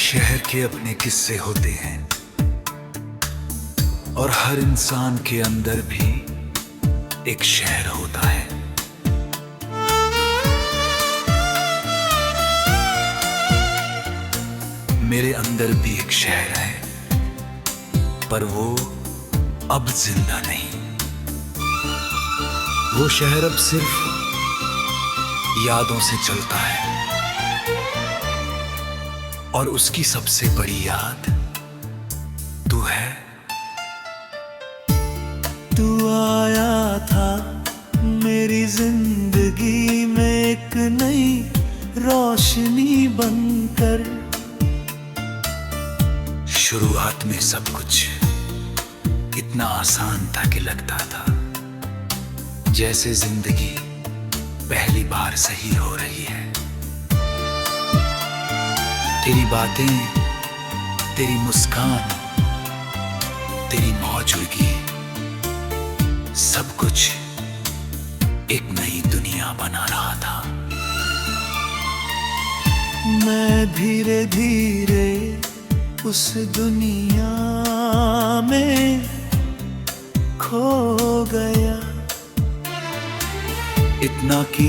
शहर के अपने किस्से होते हैं और हर इंसान के अंदर भी एक शहर होता है। मेरे अंदर भी एक शहर है, पर वो अब जिंदा नहीं। वो शहर अब सिर्फ यादों से चलता है, और उसकी सबसे बड़ी याद तू है। तू आया था मेरी जिंदगी में एक नई रोशनी बनकर। शुरुआत में सब कुछ इतना आसान था कि लगता था जैसे जिंदगी पहली बार सही हो रही है। तेरी बातें, तेरी मुस्कान, तेरी मौजूदगी, सब कुछ एक नई दुनिया बना रहा था। मैं धीरे धीरे उस दुनिया में खो गया। इतना कि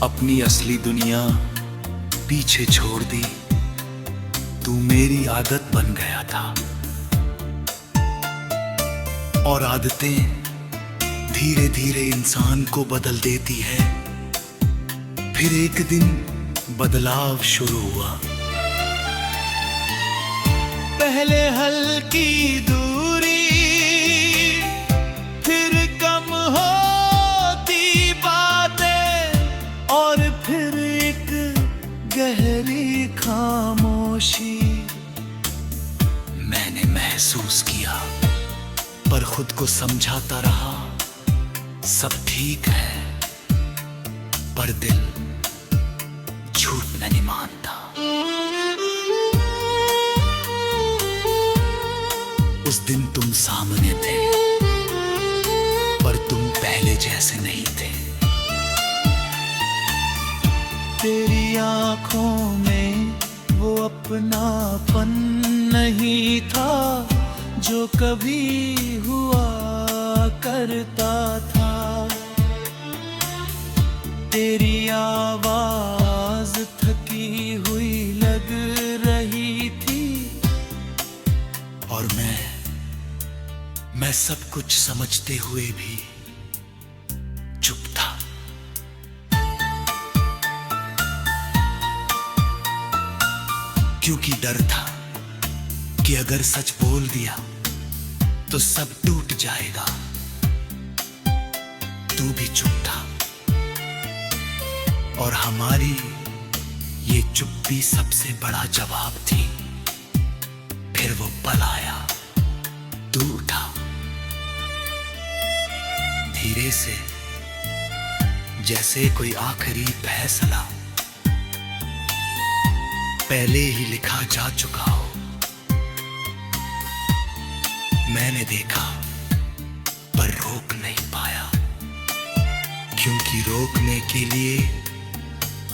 अपनी असली दुनिया पीछे छोड़ दी। तू मेरी आदत बन गया था, और आदतें धीरे धीरे इंसान को बदल देती है। फिर एक दिन बदलाव शुरू हुआ। पहले हल्की दूरी, फिर कम होती बातें, और फिर एक गहरी खामोशी। मैंने महसूस किया, पर खुद को समझाता रहा सब ठीक है, पर दिल झूठ नहीं मानता। उस दिन तुम सामने थे, पर तुम पहले जैसे नहीं थे। तेरी आंखों में वो अपनापन नहीं था जो कभी हुआ करता था। तेरी आवाज थकी हुई लग रही थी, और मैं सब कुछ समझते हुए भी चुप था। क्योंकि डर था कि अगर सच बोल दिया तो सब टूट जाएगा। तू भी चुप था, और हमारी ये चुप्पी सबसे बड़ा जवाब थी। फिर वो पल आया, तू उठा धीरे से, जैसे कोई आखिरी फैसला पहले ही लिखा जा चुका हो। मैंने देखा, पर रोक नहीं पाया, क्योंकि रोकने के लिए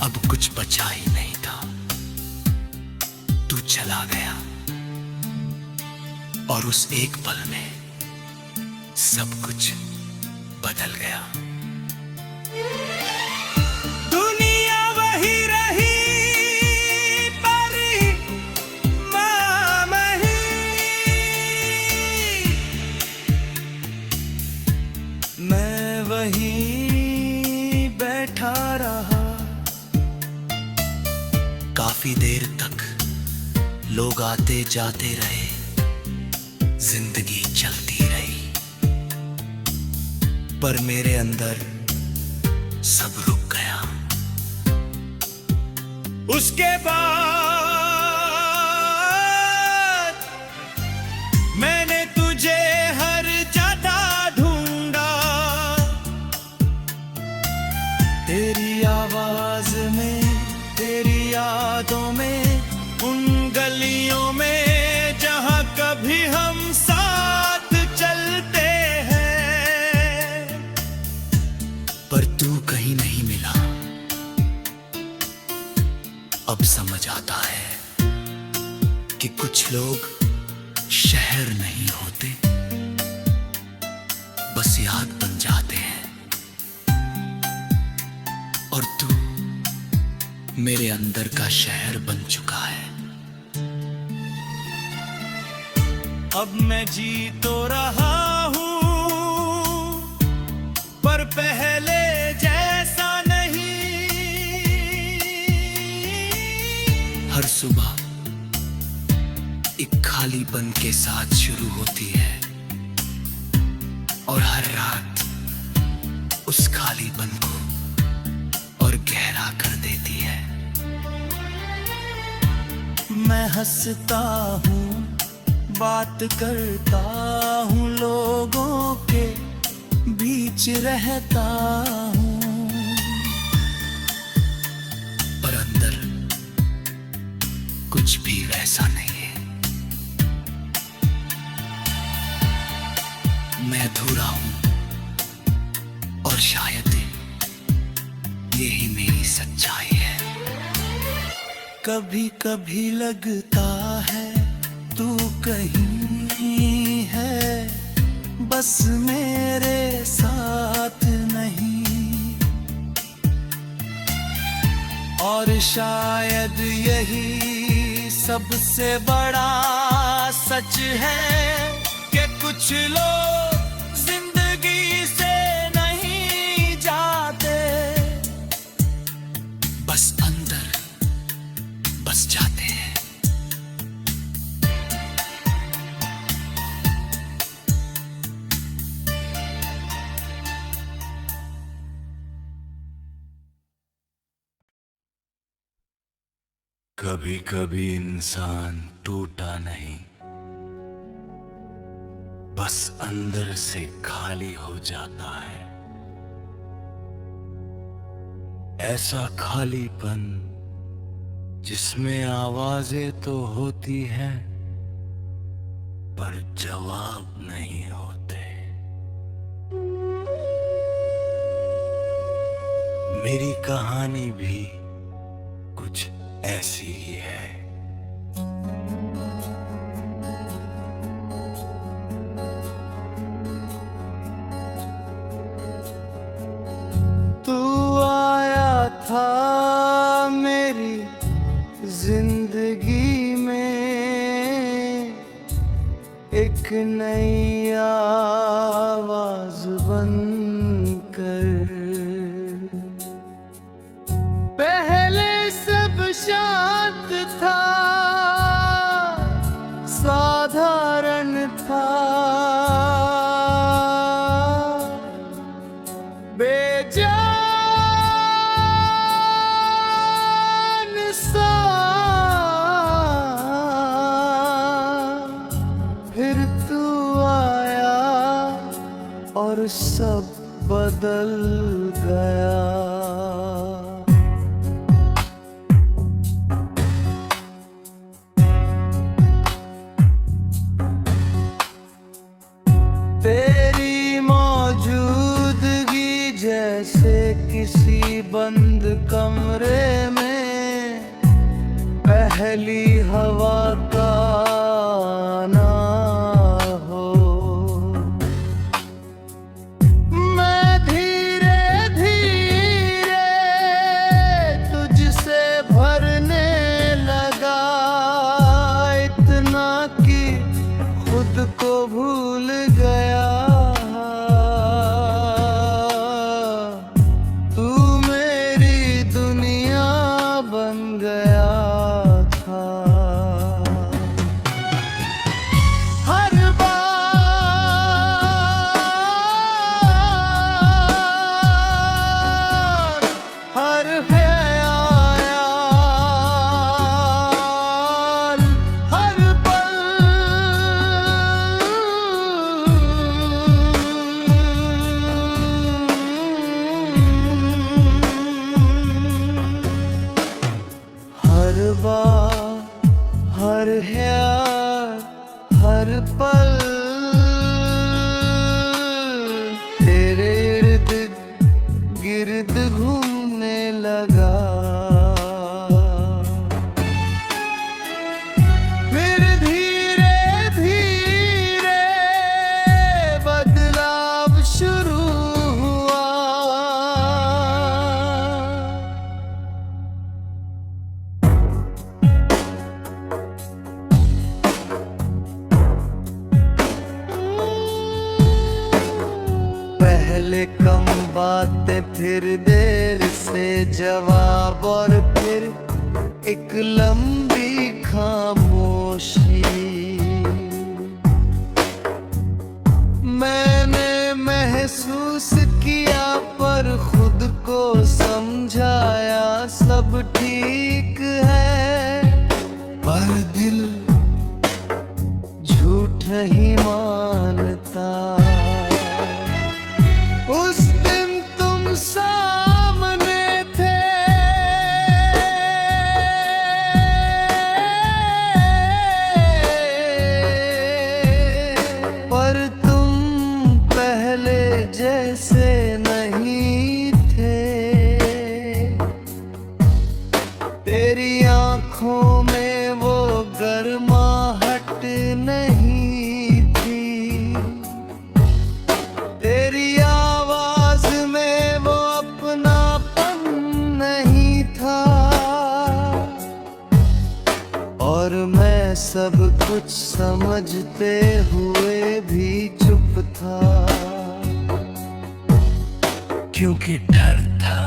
अब कुछ बचा ही नहीं था। तू चला गया, और उस एक पल में सब कुछ बदल गया। दुनिया वही रही, पर मैं नहीं। मैं वहीं बैठा रहा। काफी देर तक लोग आते जाते रहे, जिंदगी चलती रही, पर मेरे अंदर सब रुक गया। उसके बाद मैंने तुझे हर जगह ढूंढा। तेरी आवाज में, तेरी यादों में, उन गलियों में जहां कभी हम साथ चलते हैं। पर तू कहीं नहीं मिला। अब समझ आता है लोग शहर नहीं होते, बस याद बन जाते हैं। और तू मेरे अंदर का शहर बन चुका है। अब मैं जी तो रहा हूँ, पर पहले जैसा नहीं। हर सुबह एक खालीपन के साथ शुरू होती है, और हर रात उस खालीपन को और गहरा कर देती है। मैं हंसता हूँ, बात करता हूँ, लोगों के बीच रहता हूँ, पर अंदर कुछ भी वैसा नहीं है। मैं अधूरा हूं, और शायद यही मेरी सच्चाई है। कभी कभी लगता है तू कहीं है, बस मेरे साथ नहीं। और शायद यही सबसे बड़ा सच है कि कुछ लोग जिंदगी से नहीं जाते, बस अंदर बस जाते हैं। कभी कभी इंसान टूटा नहीं, बस अंदर से खाली हो जाता है। ऐसा खालीपन जिसमें आवाजें तो होती हैं, पर जवाब नहीं होते। मेरी कहानी भी कुछ ऐसी ही है। तू आया था मेरी जिंदगी में, एक नई आवाज बनकर। पहले सब शांत था, साधारण था, बेजान सा। फिर तू आया और सब बदल गया। तेरी मौजूदगी जैसे किसी बंद कमरे में पहली हवा का आना हो। मैं धीरे धीरे तुझसे भरने लगा, इतना कि खुद को भूल गया। तू मेरी दुनिया बन गया था। पहले कम बातें, फिर देर से जवाब, और फिर एक लंबी खामोशी। मैंने महसूस किया पर खुद को समझाया सब ठीक है, पर दिल झूठ नहीं मानता। उस दिन तुम सामने थे, पर तुम पहले जैसे नहीं थे। तेरी आंखों में वो गर्माहट नहीं थी, तेरी आवाज में वो अपनापन नहीं था, और मैं सब कुछ समझते हुए भी चुप था, क्योंकि डर था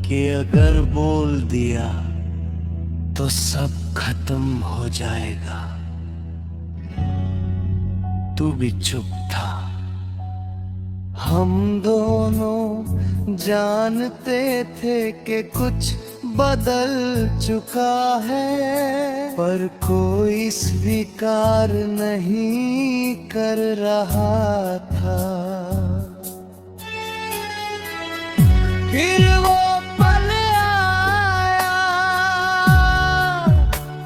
कि अगर बोल दिया तो सब खत्म हो जाएगा। तू भी चुप था। हम दोनों जानते थे कि कुछ बदल चुका है, पर कोई स्वीकार नहीं कर रहा था। फिर वो पल आया,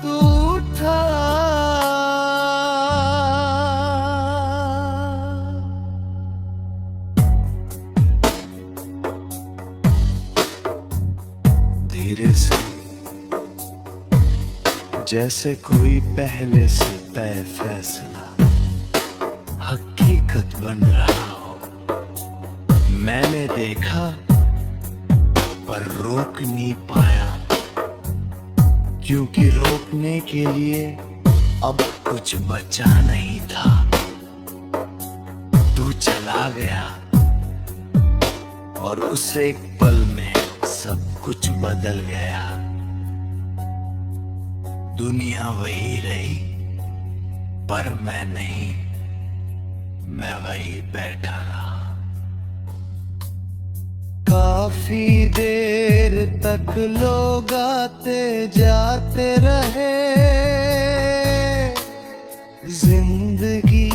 तू उठा, धीरे से, जैसे कोई पहले से तय फैसला हकीकत बन रहा हो। मैंने देखा पर रोक नहीं पाया, क्योंकि रोकने के लिए अब कुछ बचा नहीं था। तू चला गया और उस एक पल में सब कुछ बदल गया। दुनिया वही रही पर मैं नहीं, मैं वही बैठा रहा। काफी देर तक लोग आते जाते रहे, जिंदगी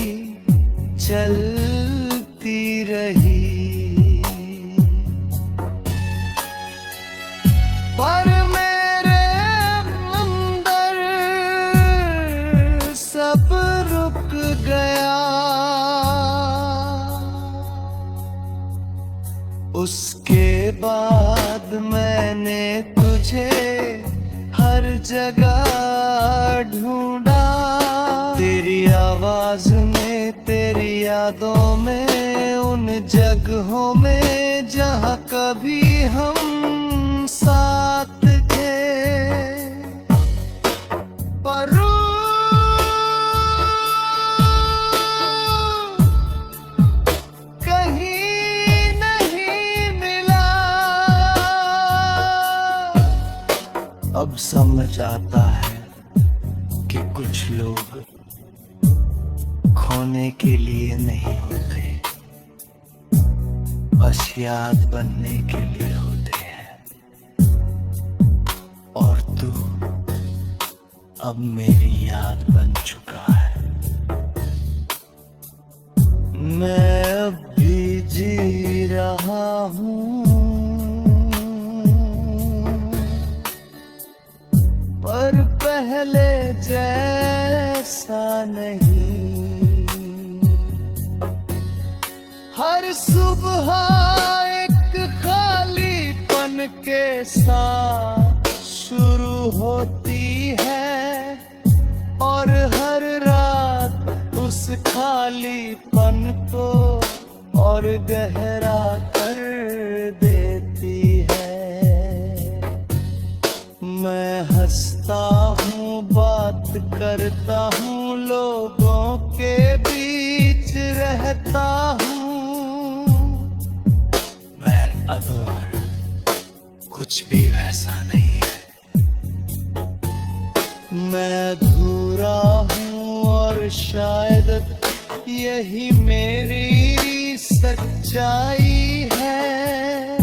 चलती रही, पर मेरे अंदर सब रुक गया। उसके बाद मैंने तुझे हर जगह ढूंढा, तेरी आवाज में, तेरी यादों में, उन जगहों में जहाँ कभी हम साथ थे। पर अब समझ आता है कि कुछ लोग खोने के लिए नहीं होते, बस याद बनने के लिए होते हैं। और तू अब मेरी याद बन चुका है। मैं अब भी जी रहा हूँ, पर पहले जैसा नहीं। हर सुबह एक खालीपन के साथ शुरू होती है, और हर रात उस खालीपन को और गहरा कर देती है। मैं हंसता हूँ, बात करता हूँ, लोगों के बीच रहता हूँ, कुछ भी वैसा नहीं है। मैं अधूरा हूँ और शायद यही मेरी सच्चाई है।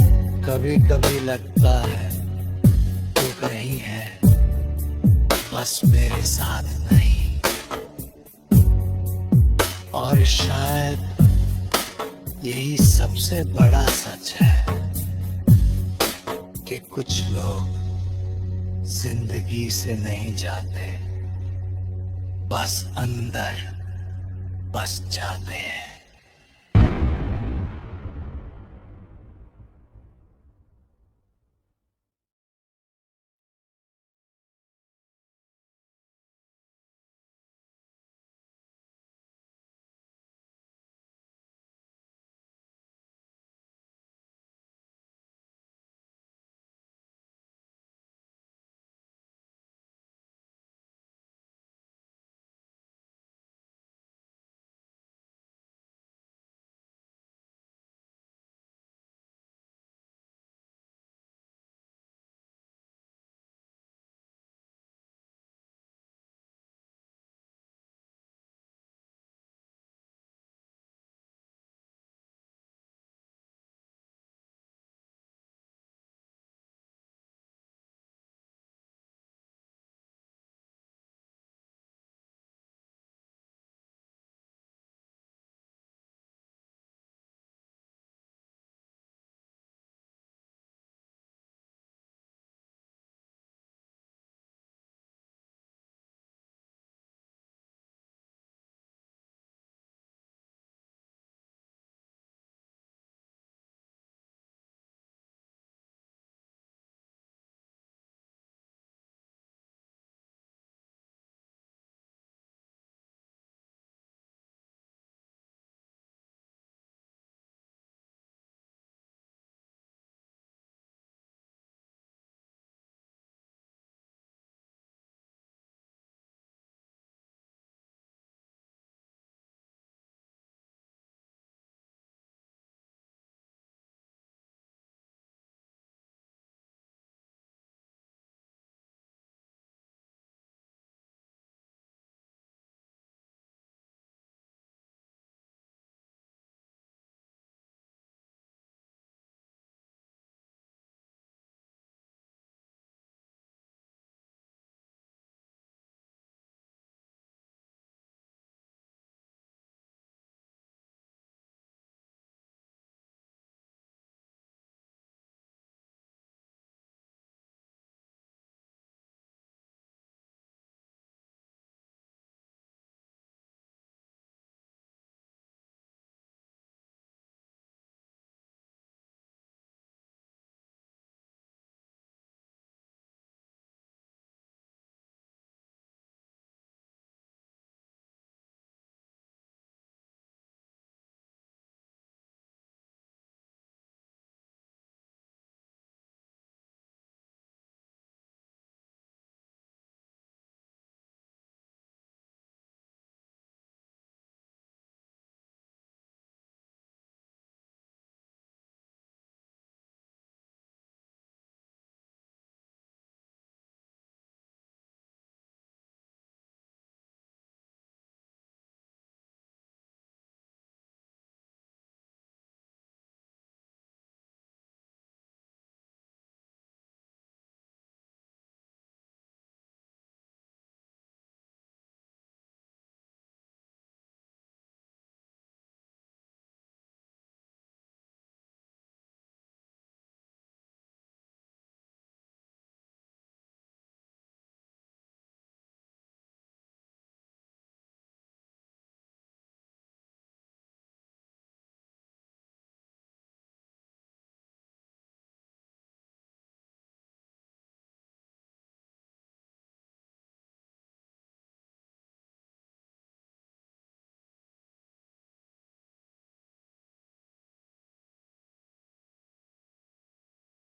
कभी कभी लगता है तू कहीं है, बस मेरे साथ नहीं। और शायद यही सबसे बड़ा सच है कि कुछ लोग जिंदगी से नहीं जाते, बस अंदर बस जाते हैं।